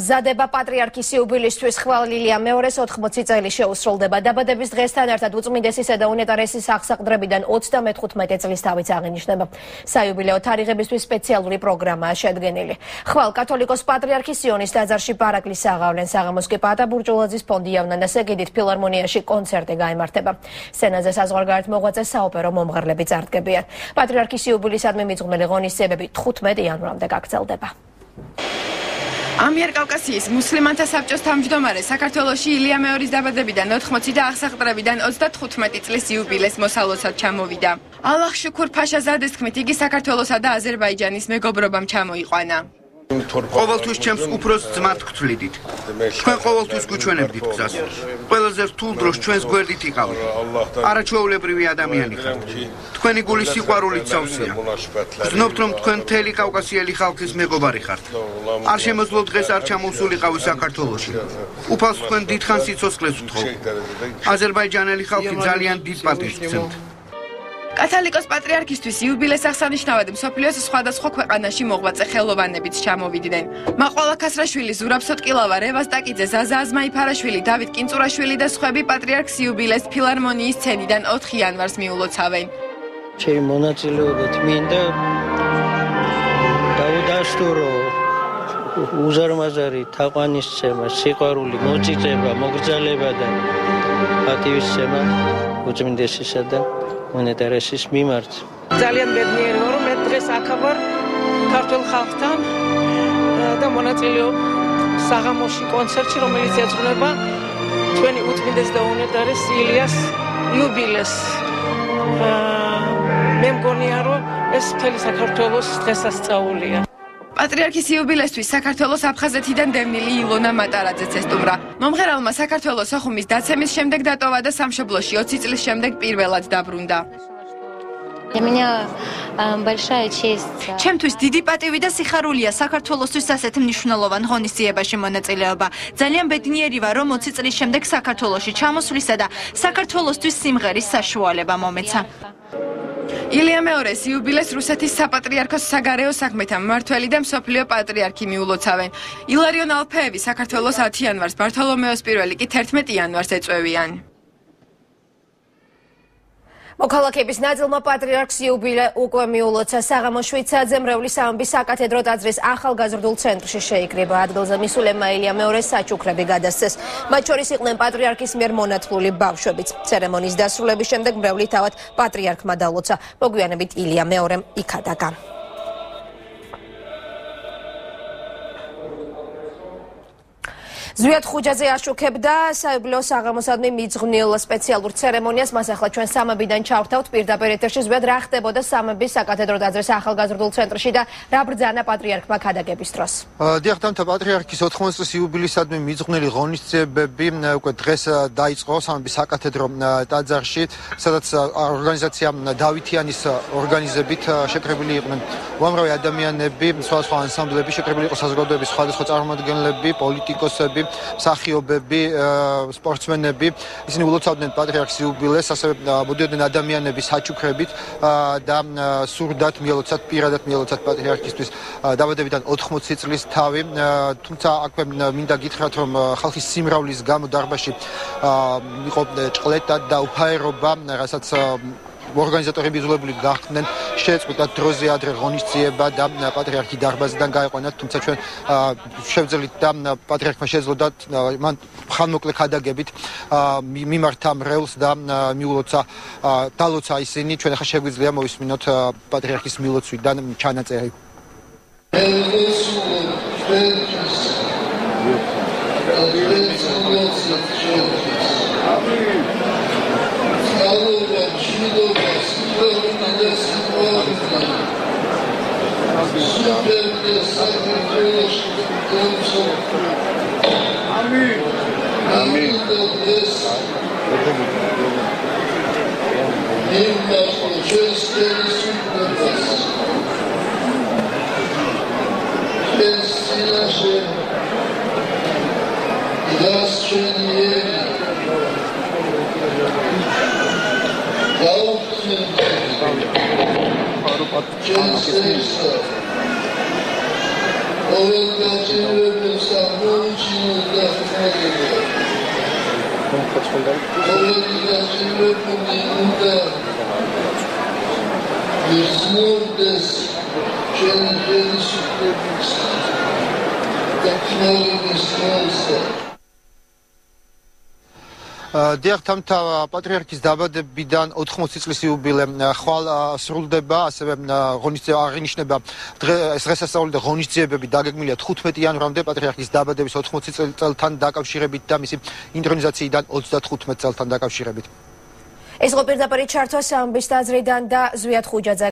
ზადება პატრიარქის იუბილისთვის ხვალილია მეორეს 80 წელი შეუსრულდება. დაბადების დღესთან ერთად უწმინდესისა და უნეტარესის აღსაყდრებიდან 35 წლის თავიც აღინიშნება. საიუბილეო თარიღებისთვის სპეციალური პროგრამაა შედგენილი. ხვალ კათოლიკოს პატრიარქის იონის ტაძარში პარაკლისს აღავლენ. საღამოს კი პატა ბურჯულაძის ფონდი იავნანას ეგიდით ფილარმონიაში კონცერტი გაიმართება. სცენაზე საზღვარგარეთ მოღვაწე საოპერო მომღერლები წარდგებიან. პატრიარქის იუბილისადმი მიძღვნილი ღონისძიებები 15 იანვრამდე გაგრძელდება. ამიერკავკასიის მუსლიმანთა საბჭოს თავმჯდომარე საქართველოში ილია მეორის დაბადებიდან 80 და აღსაყდრებიდან 35 წლის იუბილეს მოსალოცად ჩამოვიდა. ალლაჰ შუქურ ფაშაზადეს თქმით, იგი საქართველოსა და აზერბაიჯანის მეგობრობამ ჩამოიყვანა. ყოველთვის ჩემს უფროს ძმად გვთვლიდით. თქვენ ყოველთვის გვჩვენებდით გზას. ყველაზე რთულ დროს ჩვენს გვერდით იყავით. არაჩვეულებრივი ადამიანი ხართ. თქვენი გულის სიყვარულით სავსეა. ვგრძნობთ, რომ თქვენ მთელი კავკასიელი ხალხის მეგობარი ხართ. არ შემოძლო დღეს არ ჩამოსულიყავი საქართველოში. უფალს თქვენ დიდხან სიცოცხლეს ვთხოვ. აზერბაიჯანელი ხალხი ძალიან დიდ პატივს გცემთ. კათოლიკოს პატრიარქისთვის იუბილეს აღსანიშნავად მსოფლიოს სხვადასხვა ქვეყანაში მოღვაწე ხელოვანებიც ჩამოვიდნენ. მაყვალა ქასრაშვილი, ზურაბ სოტკილავა, რევაზ ტაკიძე, ზაზა აზმაიფარაშვილი, დავით კინწურაშვილი და სხვები პატრიარქს იუბილეს ფილარმონიის სცენიდან 4 იანვარს მიულოცავენ. ჩემი მონაწილეობით მინდა დაუდასტურო უზარმაზარი თაყვანისცემა, სიყვარული, მოწიწება, მოგრძალება და პატივისცემა უწმინდესისა და უნეტარესის მიმართ. ძალიან ბედნიერი ვარ, რომ მე დღეს აქ ვარ ქართულ ხალხთან და მონაწილეობ საღამოში კონცერტში, რომელიც ეძღვნება ჩვენი უწმინდეს და უნეტარეს ილიას იუბილეს. მე მგონია, რომ ეს მთელი საქართველოს დღესასწაულია. პატრიარქის იუბილესთვის საქართველოს აფხაზეთიდან დევნილი ილონა მატარაძეც ესტუმრა. მომღერალმა საქართველოს ოხუმის დაცემის შემდეგ დატოვა და სამშობლოში 20 წლის შემდეგ პირველად დაბრუნდა. ჩემთვის დიდი პატივი და სიხარულია საქართველოსთვის ასეთ მნიშვნელოვან ღონისძიებაში მონაწილეობა. ძალიან ბედნიერი ვარ, რომ 20 წლის შემდეგ საქართველოში ჩამოსვლისა და საქართველოსთვის სიმღერის საშუალება მომეცა. ილია მეორის იუბილეს რუსეთის საპატრიარქოს საგარეო საქმეთა მმართველი და მსოფლიო პატრიარქი მიულოცავენ. ილარიონ ალფეევი საქართველოს 10 იანვარს, ბართოლომეოს პირველი კი 11 იანვარს ეწვევიან. მოქალაქეების ნაწილმა პატრიარქს იუბილე უკვე მიულოცა. საღამოს შვიცაძე მრევლის სამების საკათედრო ტაძრის ახალგაზრდულ ცენტრში შეიკრიბა. ადგილზე მისულებმა ილია მეორის საჩუქრები გადასცეს. მათ შორის იყვნენ პატრიარქის მიერ მონათლული ბავშვებიც. ცერემონიის დასრულების შემდეგ მრევლი თავად პატრიარქმა დალოცა. მოგვიანებით ილია მეორემ იქადაგა. ზვიად ხუჯაძე აშუქებდა საიუბილეო საღამოსადმი მიძღვნილ სპეციალურ ცერემონიას. მას ახლა ჩვენ სამებიდან ჩავრთავთ პირდაპირ ეთერში. ზვიად რა ხდებოდა სამების საკათედრო ტაძრის ახალგაზრდულ ცენტრში და რა ბრძანა პატრიარქმა ქადაგების დროს? დიახ, დამთა პატრიარქის 80 წლის იუბილისადმი მიძღვნილი ღონისძიებები უკვე დღეს დაიწყო სამების საკათედრო ტაძარში, სადაც ორგანიზაცია დავითიანის ორგანიზებით შეკრებილი იყვნენ უამრავი ადამიანები, სხვადასხვა ანსამბლები, შეკრებილი იყო საზოგადოების სხვადასხვა წარმომადგენლები, პოლიტიკოსები, მსახიობები, სპორტსმენები. ისინი ულოცავდნენ პატრიარქის იუბილეს, ასევე მოდიოდნენ ადამიანები საჩუქრებით და სურდათ მიელოცათ, პირადად მიელოცათ პატრიარქისთვის დაბადებიდან 80 წლის თავი. თუმცა აქვე მინდა გითხრათ, რომ ხალხის სიმრავლის გამო დარბაზში იყო ჭყლეტა და უფაერობა, რასაც ორგანიზატორები იძულებული გახდნენ შეეწყვიტათ დროზე ადრე ღონისძიება და პატრიარქი დარბაზიდან გაეყვანათ, თუმცა ჩვენ შევძელით და პატრიარქმა შეძლო და მან ხანმოკლე ქადაგებით მიმართა მრევლს და მიულოცა დალოცა ისინი. ჩვენ ახლა შეგვიძლია მოვისმინოთ პატრიარქის მილოცვიდან ჩანაწერი. All the გასწონდა. დიახთამთა პატრიარქის დაბადებიდან 80 წლის იუბილე ხვალ სრულდება, ასევე ღონისძიება აღინიშნება დღესასწაული და ღონისძიებები დაგეგმილია 15 იანვრამდე პატრიარქის დაბადების 80 წელთან დაკავშირებით და მისი ინტრონიზაციიდან 35 წელთან დაკავშირებით. ეს იყო პირდაპირ ჩართვა სამბის ტაძრიდან და ზვიად ხუჯაძე